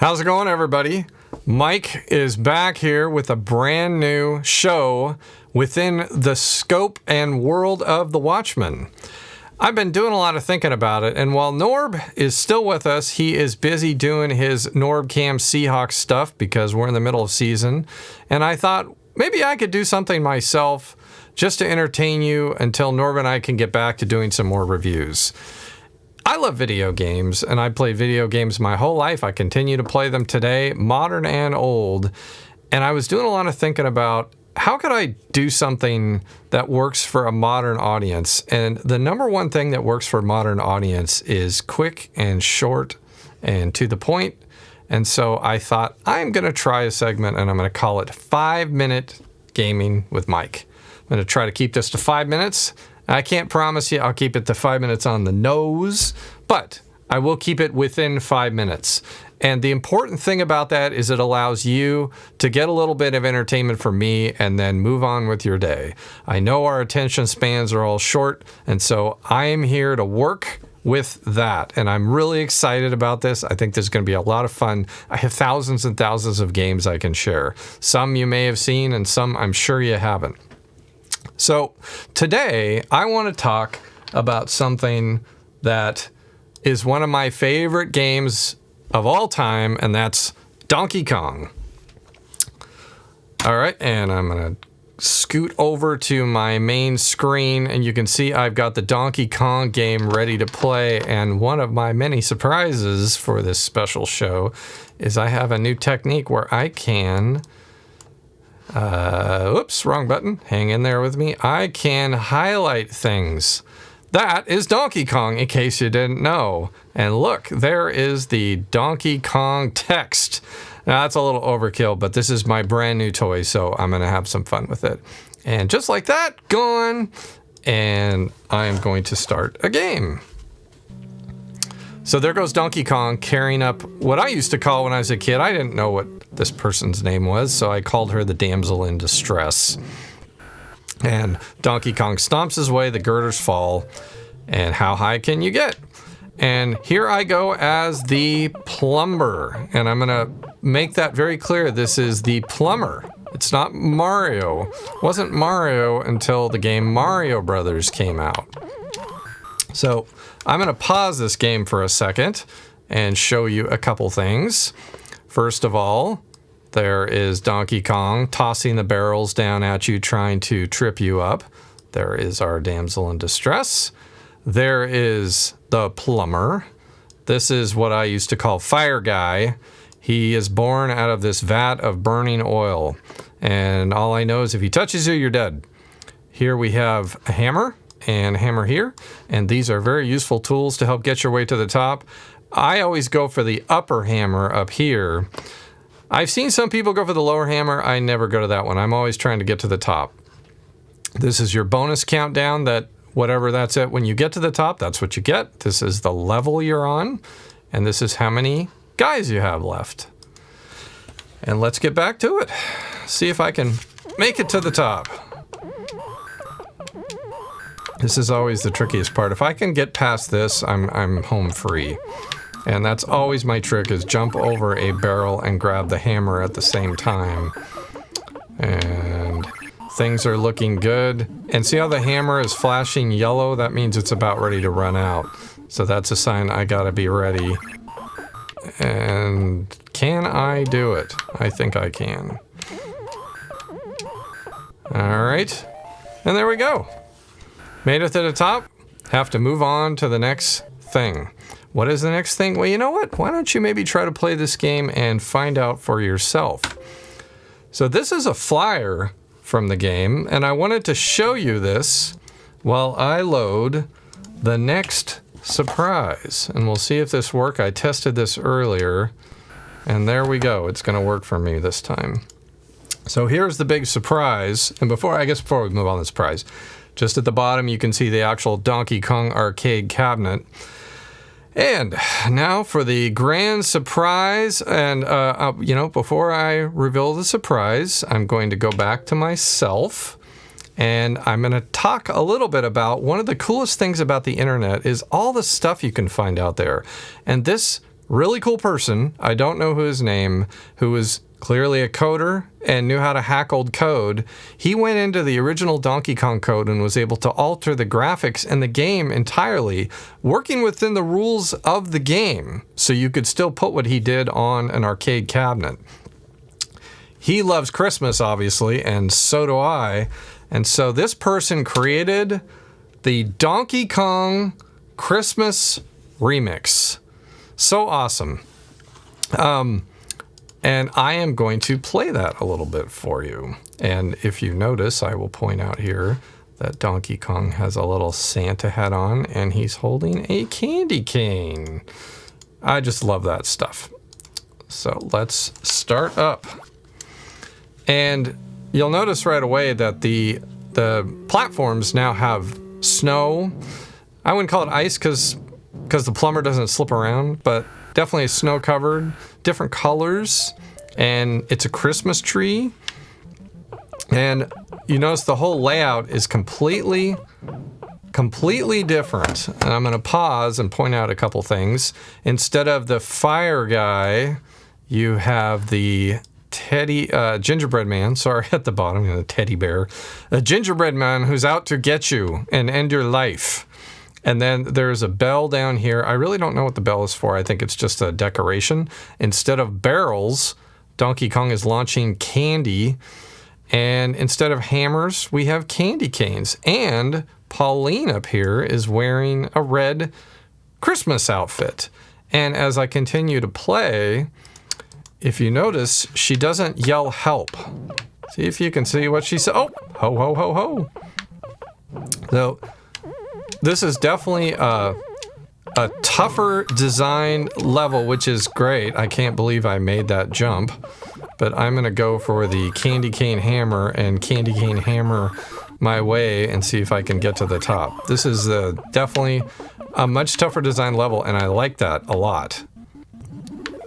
How's it going, everybody? Mike is back here with a brand new show within the scope and world of The Watchmen. I've been doing a lot of thinking about it, and while Norb is still with us, he is busy doing his norb-cam Seahawks stuff because we're in the middle of season, and I thought maybe I could do something myself just to entertain you until Norb and I can get back to doing some more reviews. I love video games, and I played video games my whole life. I continue to play them today, modern and old. And I was doing a lot of thinking about how could I do something that works for a modern audience? And the number one thing that works for a modern audience is quick and short and to the point. And so I thought I'm going to try a segment, and I'm going to call it 5-Minute Gaming with Mike. I'm going to try to keep this to 5 minutes. I can't promise you I'll keep it to 5 minutes on the nose, but I will keep it within 5 minutes. And the important thing about that is it allows you to get a little bit of entertainment from me and then move on with your day. I know our attention spans are all short, and so I am here to work with that. And I'm really excited about this. I think this is going to be a lot of fun. I have thousands and thousands of games I can share. Some you may have seen, and some I'm sure you haven't. So today I want to talk about something that is one of my favorite games of all time, and that's Donkey Kong. All right, and I'm going to scoot over to my main screen, and you can see I've got the Donkey Kong game ready to play, and one of my many surprises for this special show is I have a new technique where I can... oops, wrong button. Hang in there with me. I can highlight things. That is Donkey Kong, in case you didn't know. And look, there is the Donkey Kong text. Now, that's a little overkill, but this is my brand new toy, so I'm going to have some fun with it. And just like that, gone. And I'm going to start a game. So there goes Donkey Kong carrying up what I used to call when I was a kid. I didn't know what this person's name was, so I called her the damsel in distress. And Donkey Kong stomps his way, the girders fall, and how high can you get? And here I go as the plumber, and I'm going to make that very clear. This is the plumber. It's not Mario. It wasn't Mario until the game Mario Brothers came out. So I'm going to pause this game for a second and show you a couple things. First of all, there is Donkey Kong tossing the barrels down at you, trying to trip you up. There is our damsel in distress. There is the plumber. This is what I used to call Fire Guy. He is born out of this vat of burning oil. And all I know is if he touches you, you're dead. Here we have a hammer and a hammer here. And these are very useful tools to help get your way to the top. I always go for the upper hammer up here. I've seen some people go for the lower hammer. I never go to that one. I'm always trying to get to the top. This is your bonus countdown that whatever that's at when you get to the top, that's what you get. This is the level you're on, and this is how many guys you have left. And let's get back to it. See if I can make it to the top. This is always the trickiest part. If I can get past this, I'm home free. And that's always my trick, is jump over a barrel and grab the hammer at the same time. And things are looking good. And see how the hammer is flashing yellow? That means it's about ready to run out. So that's a sign I gotta be ready. And can I do it? I think I can. All right. And there we go. Made it to the top. Have to move on to the next thing. What is the next thing? Well, you know what? Why don't you maybe try to play this game and find out for yourself? So this is a flyer from the game, and I wanted to show you this while I load the next surprise. And we'll see if this works. I tested this earlier, and there we go. It's going to work for me this time. So here's the big surprise. And before we move on to the surprise, just at the bottom you can see the actual Donkey Kong arcade cabinet. And now for the grand surprise, and before I reveal the surprise, I'm going to go back to myself, and I'm going to talk a little bit about one of the coolest things about the internet is all the stuff you can find out there. And this really cool person, I don't know his name, who was clearly a coder and knew how to hack old code. He went into the original Donkey Kong code and was able to alter the graphics and the game entirely, working within the rules of the game, so you could still put what he did on an arcade cabinet. He loves Christmas, obviously, and so do I. And so this person created the Donkey Kong Christmas remix. So awesome. And I am going to play that a little bit for you. And if you notice, I will point out here that Donkey Kong has a little Santa hat on and he's holding a candy cane. I just love that stuff. So let's start up. And you'll notice right away that the platforms now have snow. I wouldn't call it ice because the plumber doesn't slip around, but definitely snow covered, different colors, and it's a Christmas tree. And you notice the whole layout is completely different. And I'm going to pause and point out a couple things. Instead of the fire guy, you have the gingerbread man, sorry, at the bottom, the teddy bear. A gingerbread man who's out to get you and end your life. And then there's a bell down here. I really don't know what the bell is for. I think it's just a decoration. Instead of barrels, Donkey Kong is launching candy. And instead of hammers, we have candy canes. And Pauline up here is wearing a red Christmas outfit. And as I continue to play, if you notice, she doesn't yell help. See if you can see what she said. Oh, ho, ho, ho, ho. So this is definitely a tougher design level, which is great. I can't believe I made that jump. But I'm going to go for the candy cane hammer and candy cane hammer my way and see if I can get to the top. This is definitely a much tougher design level, and I like that a lot.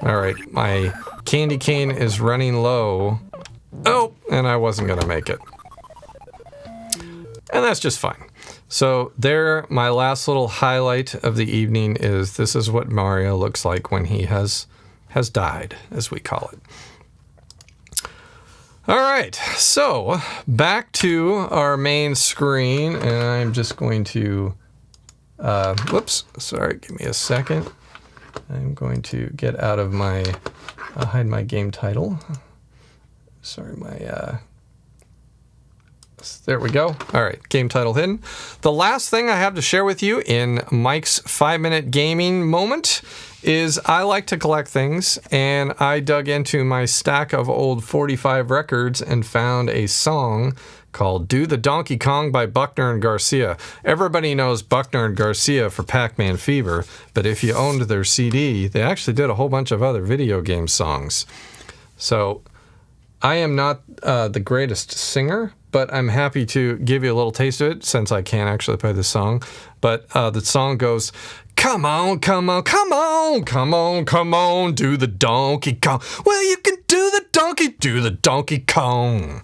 All right, my candy cane is running low. Oh, and I wasn't going to make it. And that's just fine. So there, my last little highlight of the evening is this is what Mario looks like when he has died, as we call it. All right, so back to our main screen, and I'm just going to, whoops, sorry, give me a second. I'm going to get out of hide my game title. Sorry, there we go. All right, game title hidden. The last thing I have to share with you in Mike's 5-minute gaming moment is I like to collect things, and I dug into my stack of old 45 records and found a song called Do the Donkey Kong by Buckner and Garcia. Everybody knows Buckner and Garcia for Pac-Man Fever, but if you owned their CD, they actually did a whole bunch of other video game songs. So I am not the greatest singer, but I'm happy to give you a little taste of it since I can't actually play the song. But the song goes, come on, come on, come on, come on, come on, do the Donkey Kong. Well, you can do the Donkey Kong.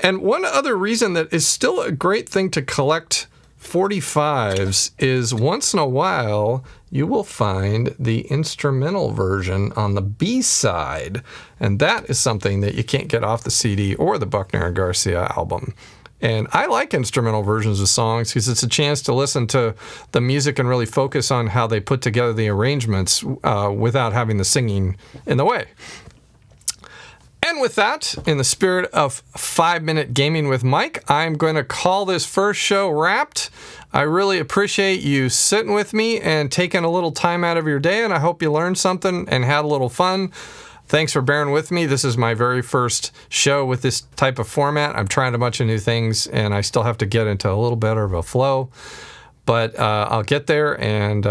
And one other reason that is still a great thing to collect 45s is once in a while you will find the instrumental version on the B-side. And that is something that you can't get off the CD or the Buckner and Garcia album. And I like instrumental versions of songs because it's a chance to listen to the music and really focus on how they put together the arrangements without having the singing in the way. And with that, in the spirit of 5-minute gaming with Mike, I'm going to call this first show wrapped. I really appreciate you sitting with me and taking a little time out of your day, and I hope you learned something and had a little fun. Thanks for bearing with me. This is my very first show with this type of format. I'm trying a bunch of new things, and I still have to get into a little better of a flow. But I'll get there, and,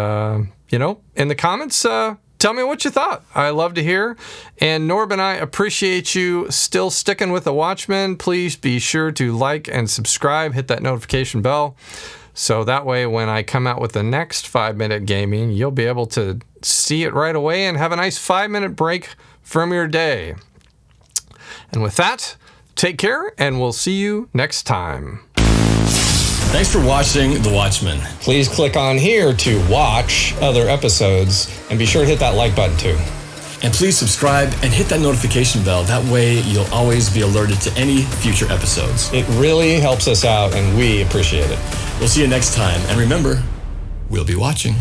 in the comments, tell me what you thought. I love to hear. And Norb and I appreciate you still sticking with the Watchmen. Please be sure to like and subscribe. Hit that notification bell. So that way when I come out with the next 5-minute gaming, you'll be able to see it right away and have a nice 5-minute break from your day. And with that, take care and we'll see you next time. Thanks for watching The Watchmen. Please click on here to watch other episodes, and be sure to hit that like button too. And please subscribe and hit that notification bell. That way you'll always be alerted to any future episodes. It really helps us out, and we appreciate it. We'll see you next time. And remember, we'll be watching.